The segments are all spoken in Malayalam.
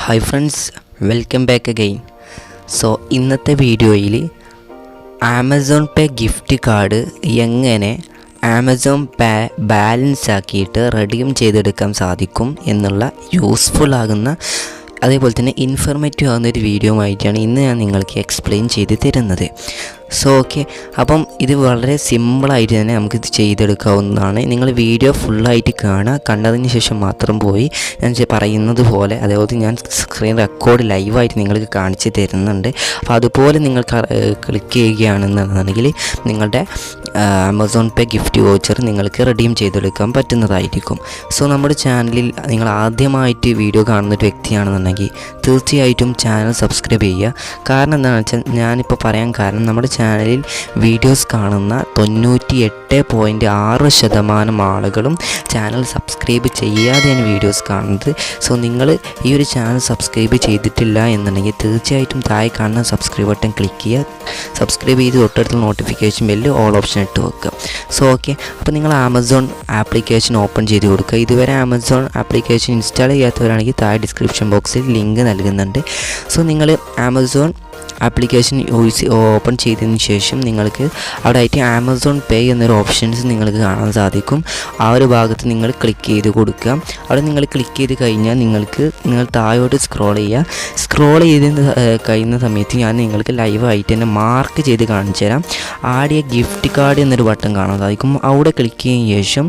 Hi friends, welcome back again. So ഇന്നത്തെ വീഡിയോയിൽ ആമസോൺ പേ ഗിഫ്റ്റ് കാർഡ് എങ്ങനെ ആമസോൺ പേ ബാലൻസ് ആക്കിയിട്ട് റെഡീം ചെയ്തെടുക്കാൻ സാധിക്കും എന്നുള്ള യൂസ്ഫുൾ ആകുന്ന അതേപോലെ തന്നെ ഇൻഫർമേറ്റീവ് ആകുന്നൊരു വീഡിയോ ആയിട്ടാണ് ഇന്ന് ഞാൻ നിങ്ങൾക്ക് എക്സ്പ്ലെയിൻ ചെയ്ത് തരുന്നത്. സോ ഓക്കെ, അപ്പം ഇത് വളരെ സിമ്പിളായിട്ട് തന്നെ നമുക്കിത് ചെയ്തെടുക്കാവുന്നതാണ്. നിങ്ങൾ വീഡിയോ ഫുള്ളായിട്ട് കാണുക, കണ്ടതിന് ശേഷം മാത്രം പോയി ഞാൻ പറയുന്നത് പോലെ അതേപോലെ ഞാൻ സ്ക്രീൻ റെക്കോർഡ് ലൈവായിട്ട് നിങ്ങൾക്ക് കാണിച്ച് തരുന്നുണ്ട്. അപ്പോൾ അതുപോലെ നിങ്ങൾ ക്ലിക്ക് ചെയ്യുകയാണെന്നുണ്ടെങ്കിൽ നിങ്ങളുടെ ആമസോൺ പേ ഗിഫ്റ്റ് വൗച്ചർ നിങ്ങൾക്ക് റെഡീം ചെയ്തെടുക്കാൻ പറ്റുന്നതായിരിക്കും. സോ നമ്മുടെ ചാനലിൽ നിങ്ങൾ ആദ്യമായിട്ട് വീഡിയോ കാണുന്നൊരു വ്യക്തിയാണെന്നുണ്ടെങ്കിൽ തീർച്ചയായിട്ടും ചാനൽ സബ്സ്ക്രൈബ് ചെയ്യുക. കാരണം എന്താണെന്ന് വെച്ചാൽ ഞാനിപ്പോൾ പറയാൻ കാരണം നമ്മുടെ ചാനലിൽ വീഡിയോസ് കാണുന്ന 98.6% ആളുകളും ചാനൽ സബ്സ്ക്രൈബ് ചെയ്യാതെയാണ് വീഡിയോസ് കാണുന്നത്. സോ നിങ്ങൾ ഈ ഒരു ചാനൽ സബ്സ്ക്രൈബ് ചെയ്തിട്ടില്ല എന്നുണ്ടെങ്കിൽ തീർച്ചയായിട്ടും താഴെ കാണുന്ന സബ്സ്ക്രൈബ് ബട്ടൺ ക്ലിക്ക് ചെയ്യുക. സബ്സ്ക്രൈബ് ചെയ്ത് തൊട്ടടുത്തുള്ള നോട്ടിഫിക്കേഷൻ ബെല്ല് ഓൾ ഓപ്ഷൻ ഇട്ട് വെക്കുക. സോ ഓക്കെ, അപ്പോൾ നിങ്ങൾ ആമസോൺ ആപ്ലിക്കേഷൻ ഓപ്പൺ ചെയ്ത് കൊടുക്കുക. ഇതുവരെ ആമസോൺ ആപ്ലിക്കേഷൻ ഇൻസ്റ്റാൾ ചെയ്യാത്തവരാണെങ്കിൽ താഴെ ഡിസ്ക്രിപ്ഷൻ ബോക്സിൽ ലിങ്ക് നൽകുന്നുണ്ട്. സോ നിങ്ങൾ ആമസോൺ ആപ്ലിക്കേഷൻ ഓപ്പൺ ചെയ്തതിന് ശേഷം നിങ്ങൾക്ക് അവിടെ ആയിട്ട് ആമസോൺ പേ എന്നൊരു ഓപ്ഷൻസ് നിങ്ങൾക്ക് കാണാൻ സാധിക്കും. ആ ഒരു ഭാഗത്ത് നിങ്ങൾ ക്ലിക്ക് ചെയ്ത് കൊടുക്കുക. അവിടെ നിങ്ങൾ ക്ലിക്ക് ചെയ്ത് കഴിഞ്ഞാൽ നിങ്ങൾ താഴോട്ട് സ്ക്രോൾ ചെയ്ത് കഴിയുന്ന സമയത്ത് ഞാൻ നിങ്ങൾക്ക് ലൈവായിട്ട് തന്നെ മാർക്ക് ചെയ്ത് കാണിച്ചു തരാം. ആഡ് എ ഗിഫ്റ്റ് കാർഡ് എന്നൊരു ബട്ടൺ കാണാൻ സാധിക്കും. അവിടെ ക്ലിക്ക് ചെയ്തതിന് ശേഷം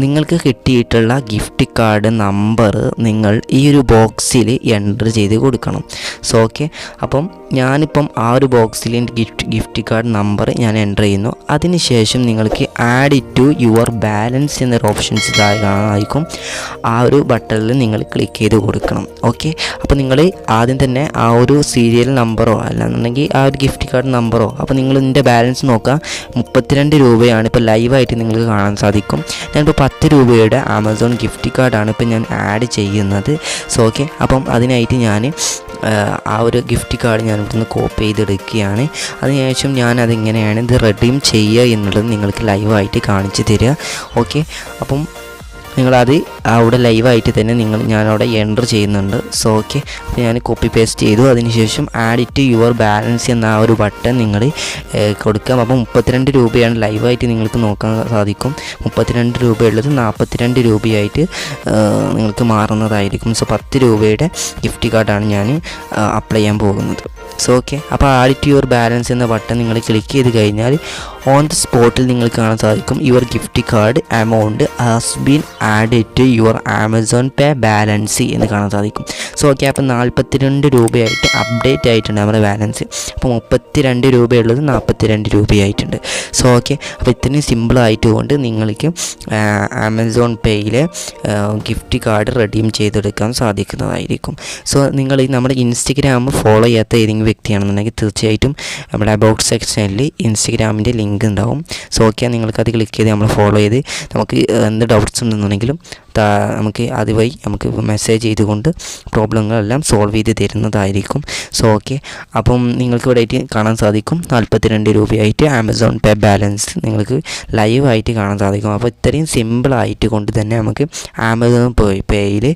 നിങ്ങൾക്ക് കിട്ടിയിട്ടുള്ള ഗിഫ്റ്റ് കാർഡ് നമ്പർ നിങ്ങൾ ഈ ഒരു ബോക്സിൽ എൻ്റർ ചെയ്ത് കൊടുക്കണം. സോ ഓക്കെ, അപ്പം ഞാനിപ്പം ആ ഒരു ബോക്സിൽ ഗിഫ്റ്റ് കാർഡ് നമ്പർ ഞാൻ എൻ്റർ ചെയ്യുന്നു. അതിനുശേഷം നിങ്ങൾക്ക് add it to your balance എന്നൊരു ഓപ്ഷൻസ് താഴെ കാണാനായിരിക്കും. ആ ഒരു ബട്ടണിൽ നിങ്ങൾ ക്ലിക്ക് ചെയ്ത് കൊടുക്കണം. ഓക്കെ, അപ്പോൾ നിങ്ങൾ ആദ്യം തന്നെ ആ ഒരു സീരിയൽ നമ്പറോ അല്ലാന്നുണ്ടെങ്കിൽ ആ ഒരു ഗിഫ്റ്റ് കാർഡ് നമ്പറോ, അപ്പോൾ നിങ്ങൾ ഇതിൻ്റെ ബാലൻസ് നോക്കുക. 32 രൂപയാണ് ഇപ്പോൾ ലൈവായിട്ട് നിങ്ങൾക്ക് കാണാൻ സാധിക്കും. ഞാനിപ്പോൾ 10 രൂപയുടെ ആമസോൺ ഗിഫ്റ്റ് കാർഡാണ് ഇപ്പോൾ ഞാൻ ആഡ് ചെയ്യുന്നത്. സോ ഓക്കെ, അപ്പം അതിനായിട്ട് ഞാൻ ആ ഒരു ഗിഫ്റ്റ് കാർഡ് ഞാൻ ഇവിടുന്ന് കോപ്പി ചെയ്തെടുക്കുകയാണ്. അതിനുശേഷം ഞാനതെങ്ങനെയാണ് ഇത് റെഡീം ചെയ്യുക എന്നുള്ളത് നിങ്ങൾക്ക് ലൈവായിട്ട് കാണിച്ചു തരിക. ഓക്കെ, അപ്പം നിങ്ങളത് അവിടെ ലൈവായിട്ട് തന്നെ ഞാനവിടെ എൻ്റർ ചെയ്യുന്നുണ്ട്. സോ ഓക്കെ, അപ്പോൾ ഞാൻ കോപ്പി പേസ്റ്റ് ചെയ്തു. അതിനുശേഷം ആഡ് ഇറ്റ് യുവർ ബാലൻസ് എന്ന ആ ഒരു ബട്ടൺ നിങ്ങൾ കൊടുക്കാം. അപ്പോൾ 32 രൂപയാണ് ലൈവായിട്ട് നിങ്ങൾക്ക് നോക്കാൻ സാധിക്കും. 32 രൂപയുള്ളത് 42 രൂപയായിട്ട് നിങ്ങൾക്ക് മാറുന്നതായിരിക്കും. സോ 10 രൂപയുടെ ഗിഫ്റ്റ് കാർഡാണ് ഞാൻ അപ്ലൈ ചെയ്യാൻ പോകുന്നത്. സോ ഓക്കെ, അപ്പോൾ ആഡ് ഇറ്റ് യുവർ ബാലൻസ് എന്ന ബട്ടൺ നിങ്ങൾ ക്ലിക്ക് ചെയ്ത് കഴിഞ്ഞാൽ ഓൺ ദ സ്പോട്ടിൽ നിങ്ങൾക്ക് കാണാൻ സാധിക്കും your gift card amount has been added to your Amazon Pay balance എന്ന് കാണാൻ സാധിക്കും. സോ ഓക്കെ, അപ്പോൾ 42 രൂപയായിട്ട് അപ്ഡേറ്റ് ആയിട്ടുണ്ട് നമ്മുടെ ബാലൻസ്. അപ്പോൾ 32 രൂപയുള്ളത് 42 രൂപയായിട്ടുണ്ട്. സോ ഓക്കെ, അപ്പോൾ ഇത്രയും സിമ്പിളായിട്ടുകൊണ്ട് നിങ്ങൾക്ക് ആമസോൺ പേയിലെ ഗിഫ്റ്റ് കാർഡ് റെഡീം ചെയ്തെടുക്കാൻ സാധിക്കുന്നതായിരിക്കും. സോ നിങ്ങൾ നമ്മുടെ ഇൻസ്റ്റഗ്രാം ഫോളോ ചെയ്യാത്ത ഏതെങ്കിലും വ്യക്തിയാണെന്നുണ്ടെങ്കിൽ തീർച്ചയായിട്ടും നമ്മുടെ അബൌട്ട് സെക്ഷനിൽ ഇൻസ്റ്റഗ്രാമിൻ്റെ ലിങ്ക് ഉണ്ടാവും. സോ ഓക്കെ, നിങ്ങൾക്കത് ക്ലിക്ക് ചെയ്ത് നമ്മൾ ഫോളോ ചെയ്ത് നമുക്ക് എന്ത് ഡൗട്ട്സ് ഉണ്ടെന്നുണ്ടെങ്കിലും നമുക്ക് അതുവഴി നമുക്ക് മെസ്സേജ് ചെയ്തുകൊണ്ട് പ്രോബ്ലങ്ങളെല്ലാം സോൾവ് ചെയ്ത് തരുന്നതായിരിക്കും. സോ ഓക്കെ, അപ്പം നിങ്ങൾക്ക് ഇവിടെ ആയിട്ട് കാണാൻ സാധിക്കും 42 രൂപയായിട്ട് ആമസോൺ പേ ബാലൻസ് നിങ്ങൾക്ക് ലൈവായിട്ട് കാണാൻ സാധിക്കും. അപ്പോൾ ഇത്രയും സിമ്പിളായിട്ട് കൊണ്ട് തന്നെ നമുക്ക് ആമസോൺ പേയിൽ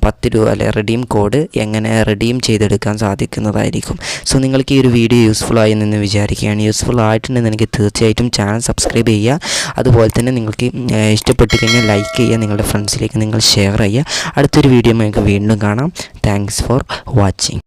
10 രൂപ അല്ലെ റെഡീം കോഡ് എങ്ങനെ റെഡീം ചെയ്തെടുക്കാൻ സാധിക്കുന്നതായിരിക്കും. സോ നിങ്ങൾക്ക് ഈ ഒരു വീഡിയോ യൂസ്ഫുൾ ആയി എന്ന് വിചാരിക്കുകയാണ്. യൂസ്ഫുൾ ആയിട്ടുണ്ടെന്ന് എനിക്ക് തീർച്ചയായിട്ടും ചാനൽ സബ്സ്ക്രൈബ് ചെയ്യുക. അതുപോലെ തന്നെ നിങ്ങൾക്ക് ഇഷ്ടപ്പെട്ട് കഴിഞ്ഞാൽ ലൈക്ക് ചെയ്യുക, നിങ്ങളുടെ ഫ്രണ്ട്സിലേക്ക് നിങ്ങൾ ഷെയർ ചെയ്യുക. അടുത്തൊരു വീഡിയോ നമുക്ക് വീണ്ടും കാണാം. Thanks for watching.